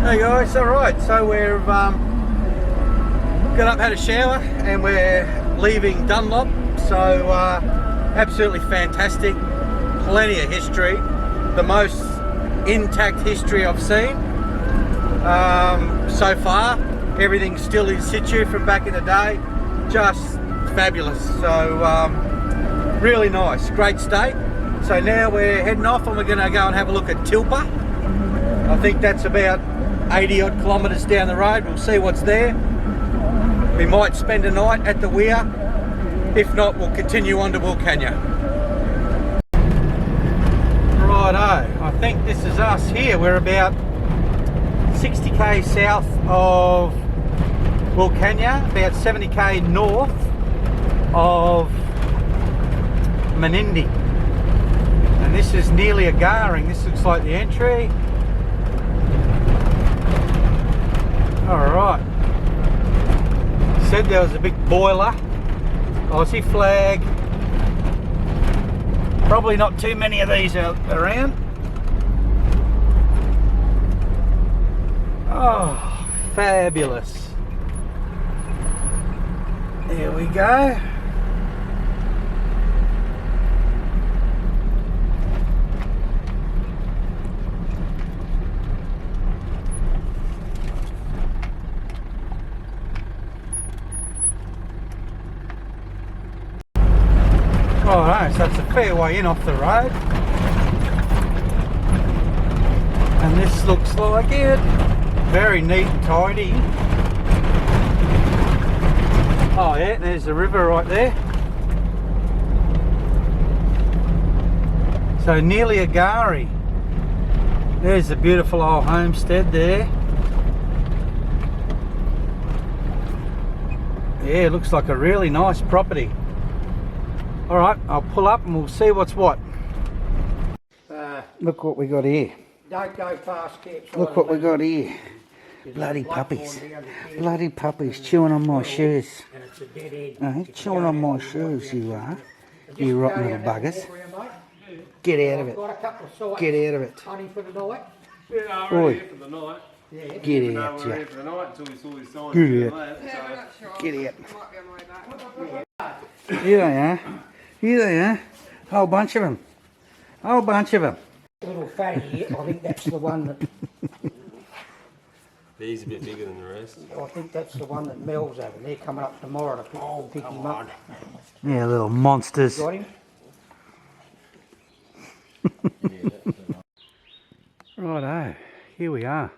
Hey guys, alright, so we've got up, had a shower, and we're leaving Dunlop. So absolutely fantastic, plenty of history, the most intact history I've seen so far. Everything's still in situ from back in the day, just fabulous. So really nice, great state. So now we're heading off and we're going to go and have a look at Tilpa. I think that's about 80 odd kilometres down the road. We'll see what's there. We might spend a night at the weir. If not, we'll continue on to Wilcannia. Righto, I think this is us here. We're about 60k south of Wilcannia, about 70k north of Menindee. And this is Nelia Gaari. This looks like the entry. Alright. Said there was a big boiler. Aussie flag. Probably not too many of these out around. Oh, fabulous. There we go. Alright, so it's a fair way in off the road. And this looks like it. Very neat and tidy. Oh yeah, there's the river right there. So Nelia Gaari. There's the beautiful old homestead there. Yeah, it looks like a really nice property. Alright, I'll pull up and we'll see what's what. Look what we got here. Don't go fast, kids. Look what we got here. Bloody puppies. Bloody puppies chewing on my shoes. Chewing on my shoes, you are. You rotten little buggers. Get out of it. Get out of it. Honey for the night. Yeah, I'm ready for the night. Get out, We're ready for the night until we saw these signs. Get out. Here they are. Here they are. Whole bunch of them. Whole bunch of them. Little fatty here. I think that's the one that. He's a bit bigger than the rest. I think that's the one that Mel's over there coming up tomorrow to pick him up. Yeah, little monsters. Got him? Righto, here we are.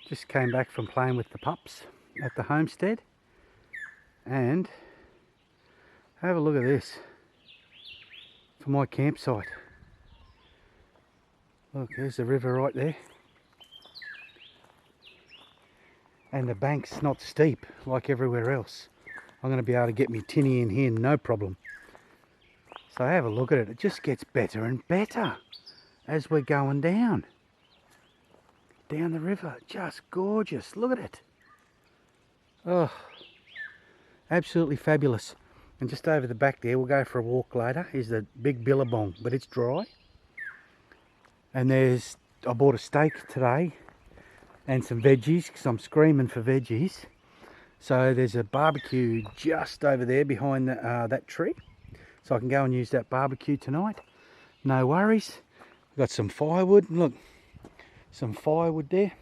Just came back from playing with the pups at the homestead. And have a look at this for my campsite. Look, there's the river right there. And the bank's not steep like everywhere else. I'm going to be able to get me tinny in here, no problem. So have a look at it. It just gets better and better as we're going down. Down the river. Just gorgeous. Look at it. Oh, absolutely fabulous. And just over the back there, we'll go for a walk later, is the big billabong, but it's dry. And I bought a steak today and some veggies because I'm screaming for veggies. So there's a barbecue just over there behind that tree. So I can go and use that barbecue tonight. No worries. I've got some firewood. Look, some firewood there.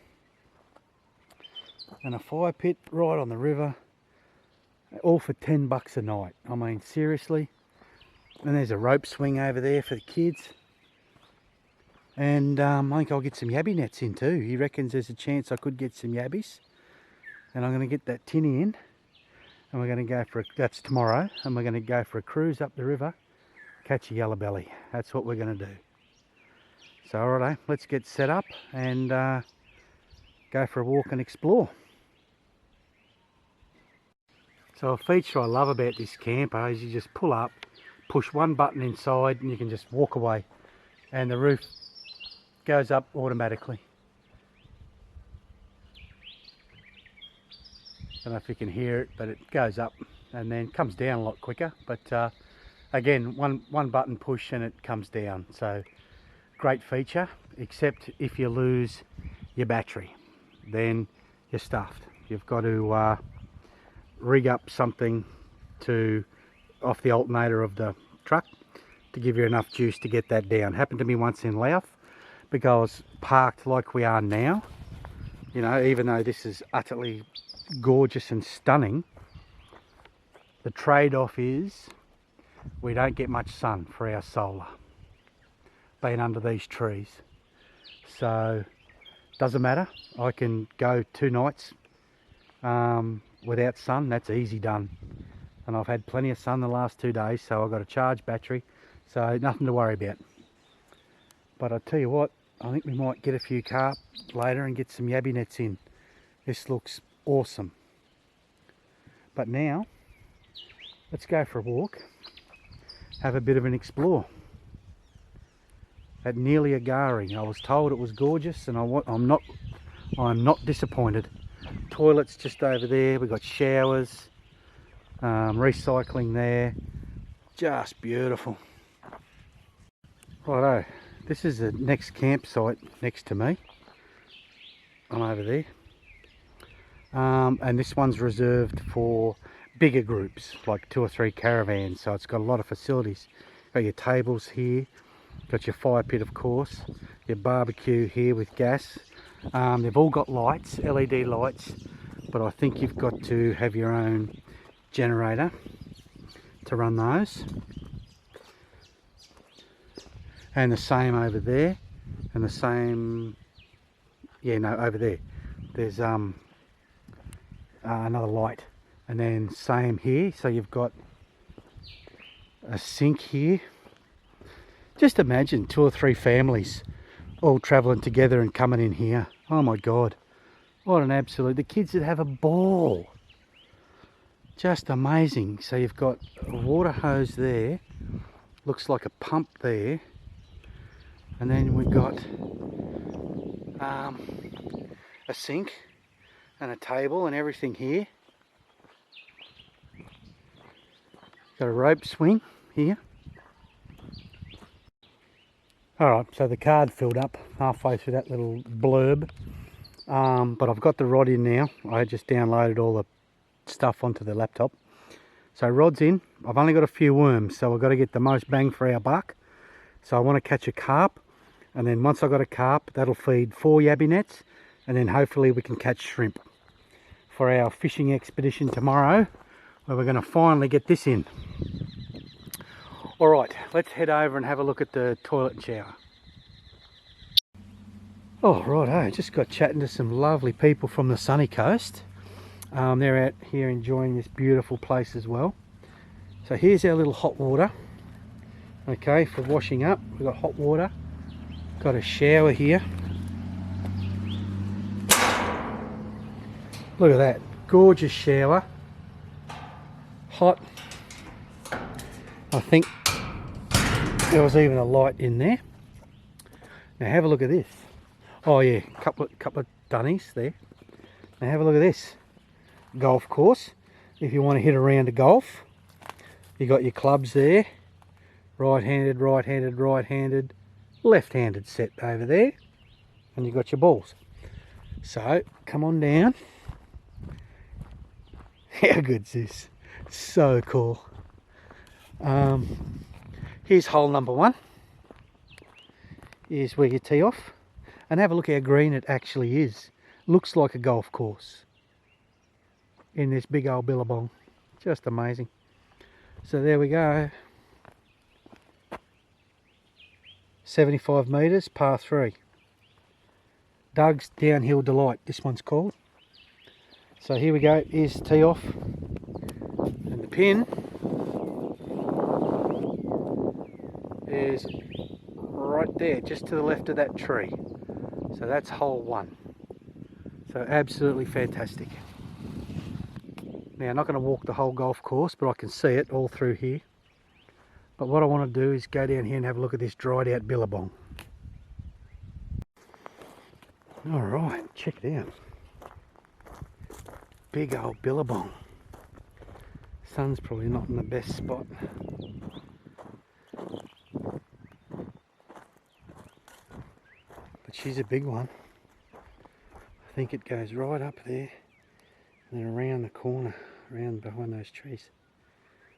And a fire pit right on the river. All for $10 a night. I mean, seriously. And there's a rope swing over there for the kids. And I think I'll get some yabby nets in too. He reckons there's a chance I could get some yabbies. And I'm going to get that tinny in. And we're going to go for that's tomorrow. And we're going to go for a cruise up the river. Catch a yellow belly. That's what we're going to do. So alright, let's get set up and go for a walk and explore. So a feature I love about this camper is you just pull up, push one button inside and you can just walk away. And the roof goes up automatically. I don't know if you can hear it, but it goes up and then comes down a lot quicker. But again, one button push and it comes down. So great feature, except if you lose your battery. then you're stuffed. You've got to rig up something off the alternator of the truck to give you enough juice to get that down. Happened to me once in Louth, because parked like we are now, you know, even though this is utterly gorgeous and stunning, the trade-off is we don't get much sun for our solar being under these trees. So doesn't matter, I can go 2 nights without sun. That's easy done, and I've had plenty of sun the last 2 days, so I've got a charged battery, so nothing to worry about. But I tell you what, I think we might get a few carp later and get some yabby nets in. This looks awesome. But now let's go for a walk, have a bit of an explore at Nelia Gaari. I was told it was gorgeous, and I'm not disappointed. Toilets just over there, we've got showers, recycling there, just beautiful. Righto, this is the next campsite next to me. I'm over there, and this one's reserved for bigger groups, like 2 or 3 caravans, so it's got a lot of facilities. Got your tables here, got your fire pit, of course, your barbecue here with gas. They've all got lights, LED lights, but I think you've got to have your own generator to run those. And the same over there, and the same, yeah, no, over there there's another light, and then same here. So you've got a sink here. Just imagine 2 or 3 families all travelling together and coming in here. Oh my god, what an absolute, the kids would have a ball. Just amazing. So you've got a water hose there, looks like a pump there, and then we've got a sink and a table and everything here. Got a rope swing here. Alright, so the card filled up halfway through that little blurb, but I've got the rod in now. I just downloaded all the stuff onto the laptop. So rod's in. I've only got a few worms, so I've got to get the most bang for our buck. So I want to catch a carp, and then once I've got a carp, that'll feed 4 yabby nets, and then hopefully we can catch shrimp for our fishing expedition tomorrow, where we're going to finally get this in. Alright, let's head over and have a look at the toilet and shower. Oh righto, just got chatting to some lovely people from the sunny coast. They're out here enjoying this beautiful place as well. So here's our little hot water, okay, for washing up. We've got hot water, got a shower here. Look at that, gorgeous shower, hot. I think there was even a light in there. Now have a look at this. Oh yeah, couple of dunnies there. Now have a look at this. Golf course. If you want to hit a round of golf, you got your clubs there. Right-handed, right-handed, right-handed, left-handed set over there, and you got your balls. So come on down. How good's this? So cool. Here's hole number 1. Here's where you tee off, and have a look how green it actually is. Looks like a golf course in this big old billabong. Just amazing. So there we go. 75 metres, par 3. Doug's Downhill Delight, this one's called. So here we go, here's the tee off, and the pin is right there, just to the left of that tree. So that's hole 1. So absolutely fantastic. Now I'm not going to walk the whole golf course, but I can see it all through here. But what I want to do is go down here and have a look at this dried out billabong. Alright, check it out. Big old billabong. Sun's probably not in the best spot. But she's a big one. I think it goes right up there and then around the corner, around behind those trees,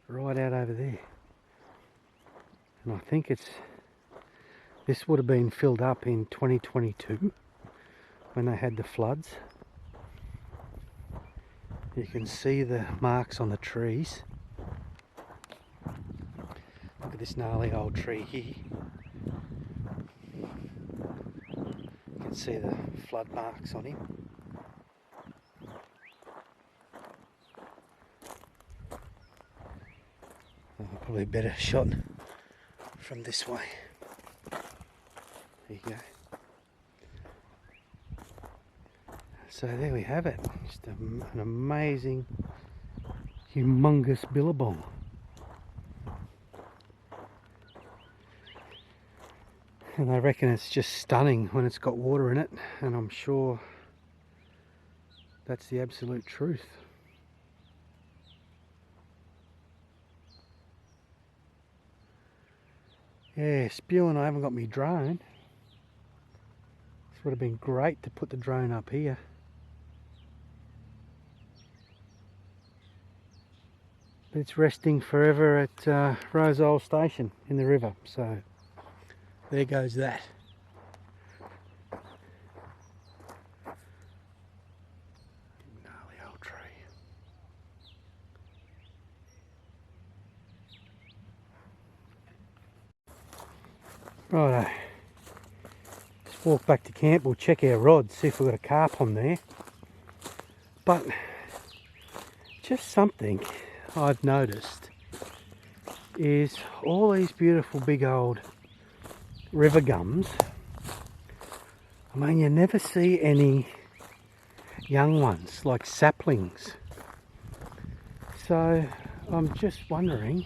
right out over there. And I think this would have been filled up in 2022 when they had the floods. You can see the marks on the trees. Look at this gnarly old tree here. You can see the flood marks on him. Probably a better shot from this way. There you go. So there we have it. Just an amazing, humongous billabong. And I reckon it's just stunning when it's got water in it, and I'm sure that's the absolute truth. Yeah, spewing, I haven't got my drone. This would have been great to put the drone up here. But it's resting forever at Rosole Station in the river, so there goes that. Gnarly old tree. Righto. Let's walk back to camp. We'll check our rods, see if we've got a carp on there. But just something I've noticed is all these beautiful big old river gums. I mean, you never see any young ones, like saplings. So I'm just wondering,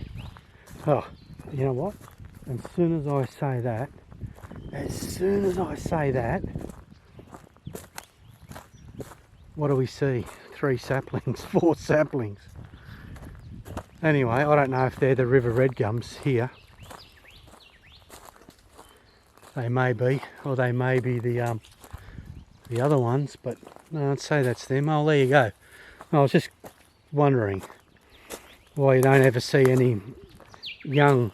oh, you know what? As soon as I say that, what do we see? 3 saplings, 4 saplings. Anyway, I don't know if they're the river red gums here. They may be, or they may be the other ones, but no, I'd say that's them. Oh, there you go. I was just wondering why you don't ever see any young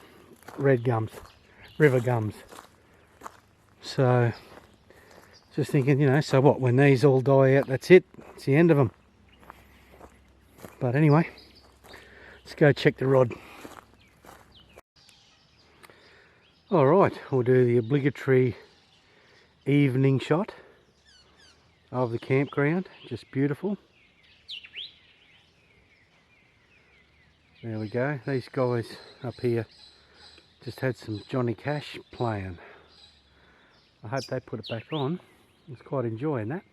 red gums, river gums. So, just thinking, you know, so what, when these all die out, that's it, it's the end of them. But anyway, let's go check the rod. Alright, we'll do the obligatory evening shot of the campground, just beautiful. There we go, these guys up here just had some Johnny Cash playing. I hope they put it back on. I was quite enjoying that.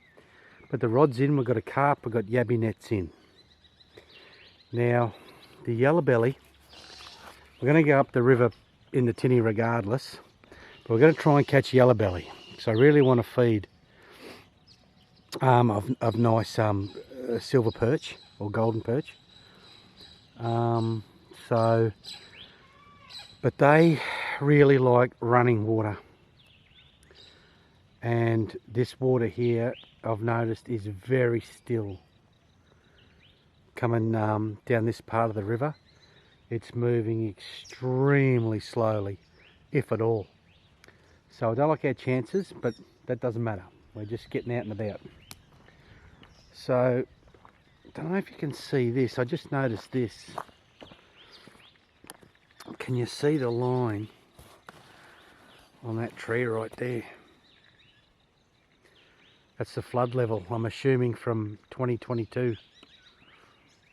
But the rod's in, we've got a carp, we've got yabby nets in. Now, the yellow belly, we're going to go up the river in the tinny regardless, but we're going to try and catch yellow belly. So I really want to feed of nice silver perch or golden perch. But they really like running water. And this water here, I've noticed, is very still. Coming down this part of the river, it's moving extremely slowly, if at all. So I don't like our chances, but that doesn't matter. We're just getting out and about. So, I don't know if you can see this. I just noticed this. Can you see the line on that tree right there? That's the flood level, I'm assuming, from 2022.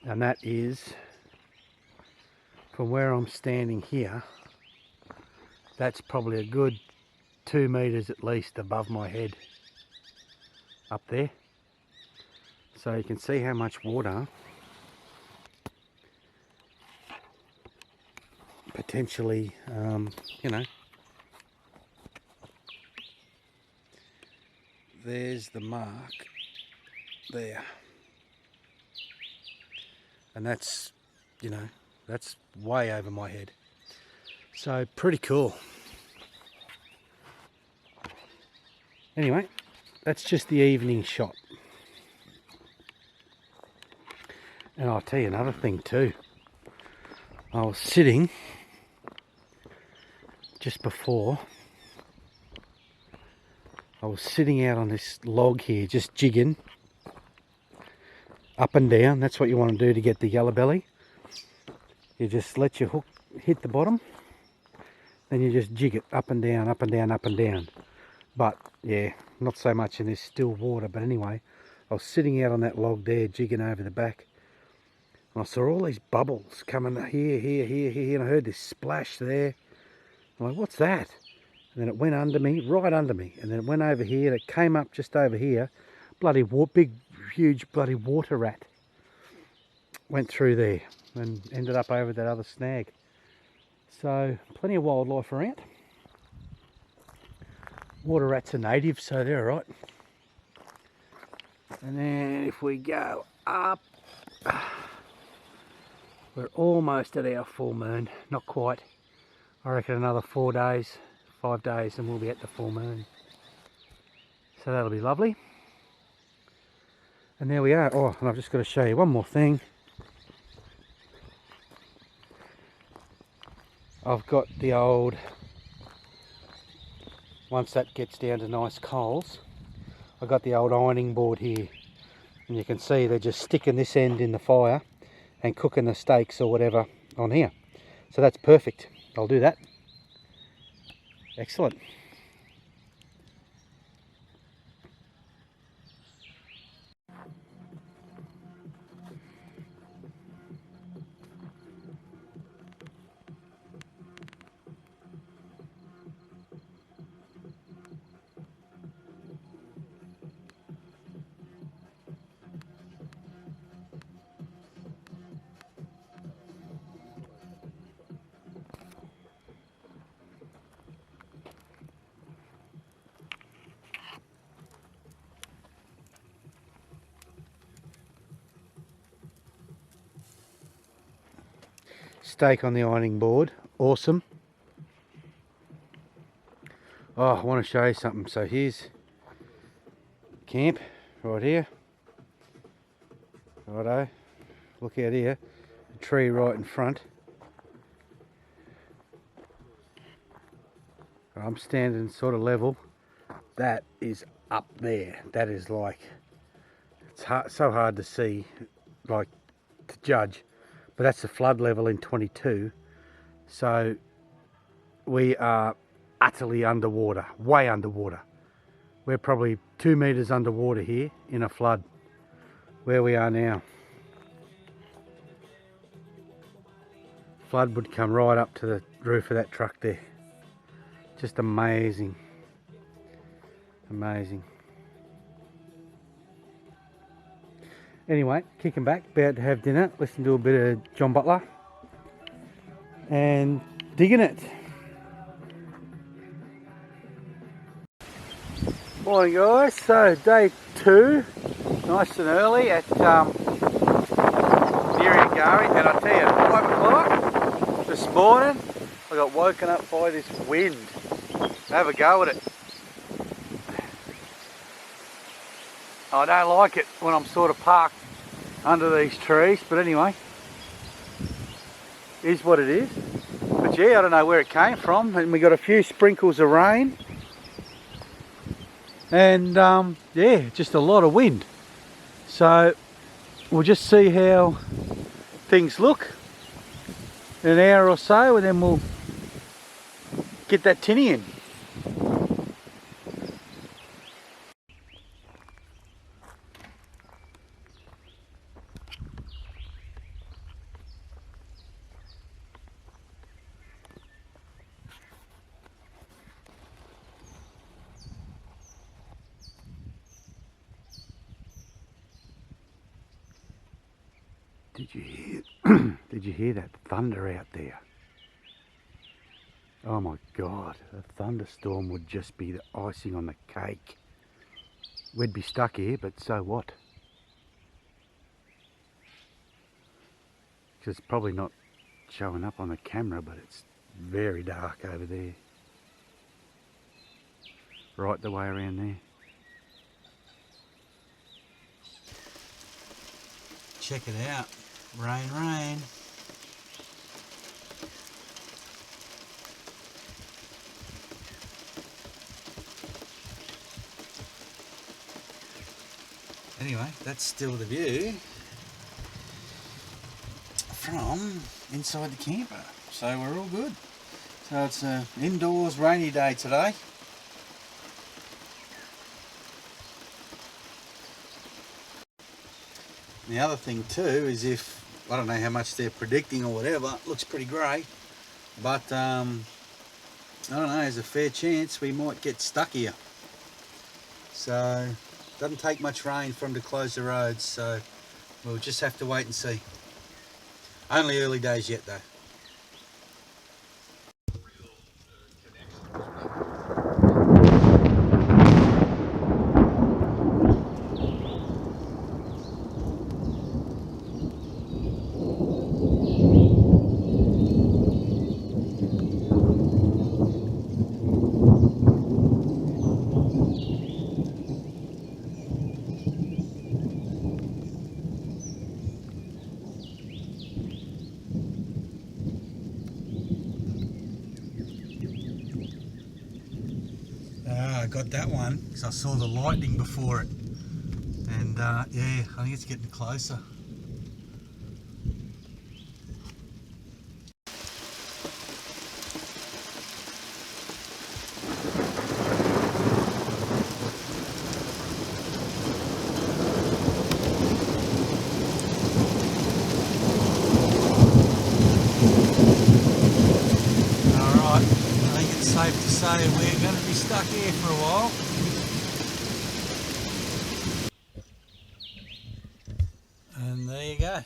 And that is, from where I'm standing here, that's probably a good 2 meters at least above my head. Up there. So you can see how much water potentially, you know, there's the mark there, and that's, you know, that's way over my head. So pretty cool. Anyway, that's just the evening shot. And I'll tell you another thing too. I was sitting just before. I was sitting out on this log here, just jigging up and down. That's what you want to do to get the yellow belly. You just let your hook hit the bottom, then you just jig it up and down, up and down, up and down. But yeah, not so much in this still water. But anyway, I was sitting out on that log there, jigging over the back. And I saw all these bubbles coming here, here, here, here, and I heard this splash there. I'm like, what's that? And then it went under me, right under me. And then it went over here, and it came up just over here. Bloody big, huge bloody water rat went through there and ended up over that other snag. So, plenty of wildlife around. Water rats are native, so they're alright. And then if we go up, we're almost at our full moon. Not quite. I reckon another 4 days, 5 days, and we'll be at the full moon. So that'll be lovely. And there we are. Oh, and I've just got to show you one more thing. I've got the old, once that gets down to nice coals, I've got the old ironing board here. And you can see they're just sticking this end in the fire and cooking the steaks or whatever on here. So that's perfect. I'll do that. Excellent. Steak on the ironing board, awesome. Oh, I want to show you something. So here's camp right here. Righto, look out here, a tree right in front. I'm standing sort of level. That is up there. That is like, it's hard, so hard to see, like to judge. But that's the flood level in 22. So we are utterly underwater, way underwater. We're probably 2 meters underwater here in a flood where we are now. Flood would come right up to the roof of that truck there. Just amazing. Amazing. Anyway, kicking back, about to have dinner, listen to a bit of John Butler and digging it. Morning guys, so day 2, nice and early at Nelia Gaari, and I tell you, 5 o'clock this morning I got woken up by this wind. Have a go at it. I don't like it when I'm sort of parked under these trees, but anyway, is what it is. But yeah, I don't know where it came from, and we got a few sprinkles of rain, and yeah, just a lot of wind. So we'll just see how things look in an hour or so, and then we'll get that tinny in. Did you hear that thunder out there? Oh my God, a thunderstorm would just be the icing on the cake. We'd be stuck here, but so what? Because it's probably not showing up on the camera, but it's very dark over there. Right the way around there. Check it out. Rain, rain. Anyway, that's still the view from inside the camper. So we're all good. So it's an indoors rainy day today. The other thing too is if, I don't know how much they're predicting or whatever, it looks pretty grey, but I don't know, there's a fair chance we might get stuck here. So doesn't take much rain for them to close the roads, so we'll just have to wait and see. Only early days yet though. I got that one because I saw the lightning before it, and yeah, I think it's getting closer. Alright, I think it's safe to say we're going to be stuck here for a while. And there you go.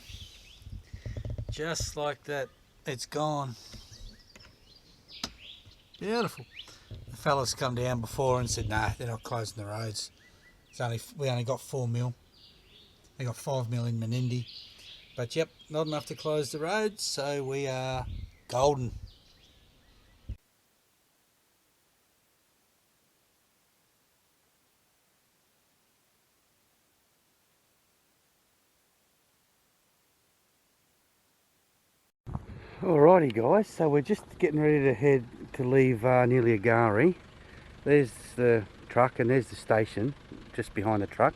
Just like that, it's gone. Beautiful. The fellas come down before and said, nah, they're not closing the roads. We only got 4 mil. They got 5 mil in Menindee. But yep, not enough to close the roads, so we are golden. Alrighty guys, so we're just getting ready to head to leave Nelia Gaari. There's the truck and there's the station just behind the truck.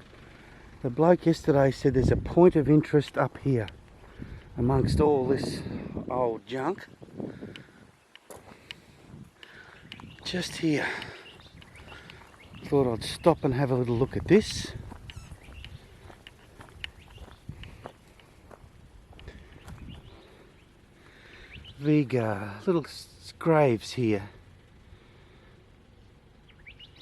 The bloke yesterday said there's a point of interest up here amongst all this old junk. Just here. Thought I'd stop and have a little look at this. Vega, little graves here.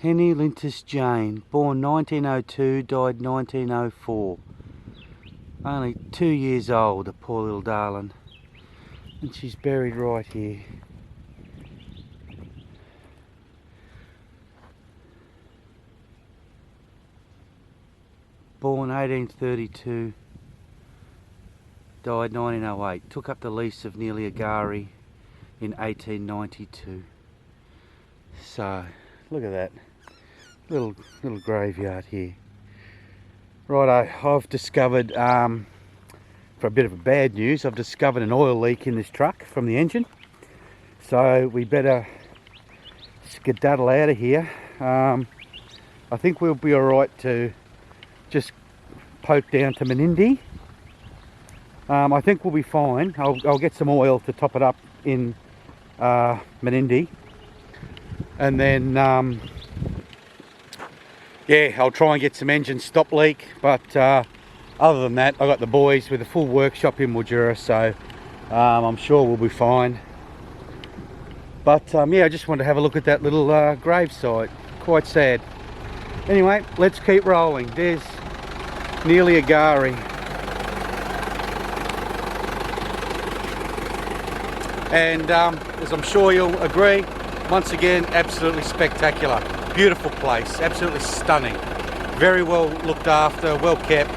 Henny Lintus Jane, born 1902, died 1904. Only 2 years old, a poor little darling. And she's buried right here. Born 1832. Died 1908. Took up the lease of Nelia Gaari in 1892. So, look at that. Little graveyard here. Righto, I've discovered, for a bit of a bad news, I've discovered an oil leak in this truck from the engine. So we better skedaddle out of here. I think we'll be alright to just poke down to Menindee. I think we'll be fine. I'll get some oil to top it up in Menindee, and then yeah, I'll try and get some engine stop leak, but other than that, I got the boys with a full workshop in Mildura, so I'm sure we'll be fine. But yeah, I just wanted to have a look at that little grave site. Quite sad. Anyway, let's keep rolling. There's Nelia Gaari. And as I'm sure you'll agree, once again, absolutely spectacular. Beautiful place, absolutely stunning. Very well looked after, well kept,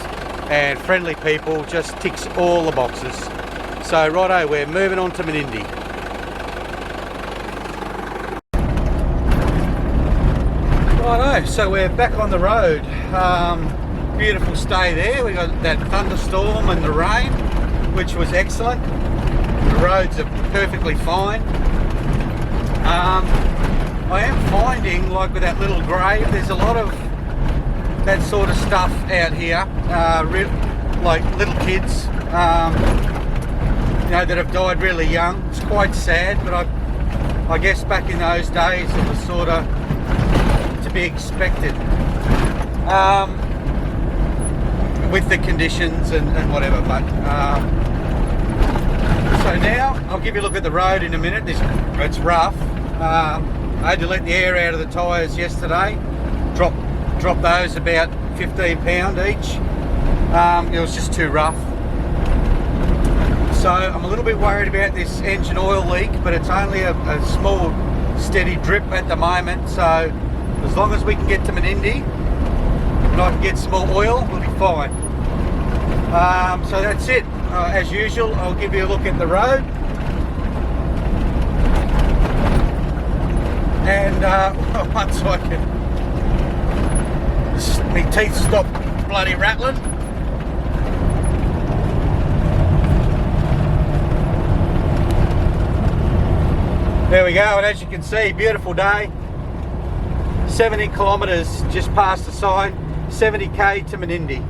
and friendly people, just ticks all the boxes. So righto, we're moving on to Menindee. Righto, so we're back on the road. Beautiful stay there. We got that thunderstorm and the rain. which was excellent. The roads are perfectly fine. I am finding, like with that little grave, there's a lot of that sort of stuff out here, like little kids, you know, that have died really young. It's quite sad, but I guess back in those days it was sort of to be expected, with the conditions and whatever. But so now I'll give you a look at the road in a minute. It's rough. I had to let the air out of the tyres yesterday. Drop those about £15 each. It was just too rough. So I'm a little bit worried about this engine oil leak, but it's only a small steady drip at the moment. So as long as we can get to Menindee and I can get some more oil, we'll be fine. So that's it. As usual, I'll give you a look at the road. And once I can, my teeth stop bloody rattling. There we go, and as you can see, beautiful day. 70 kilometres just past the sign, 70k to Menindee.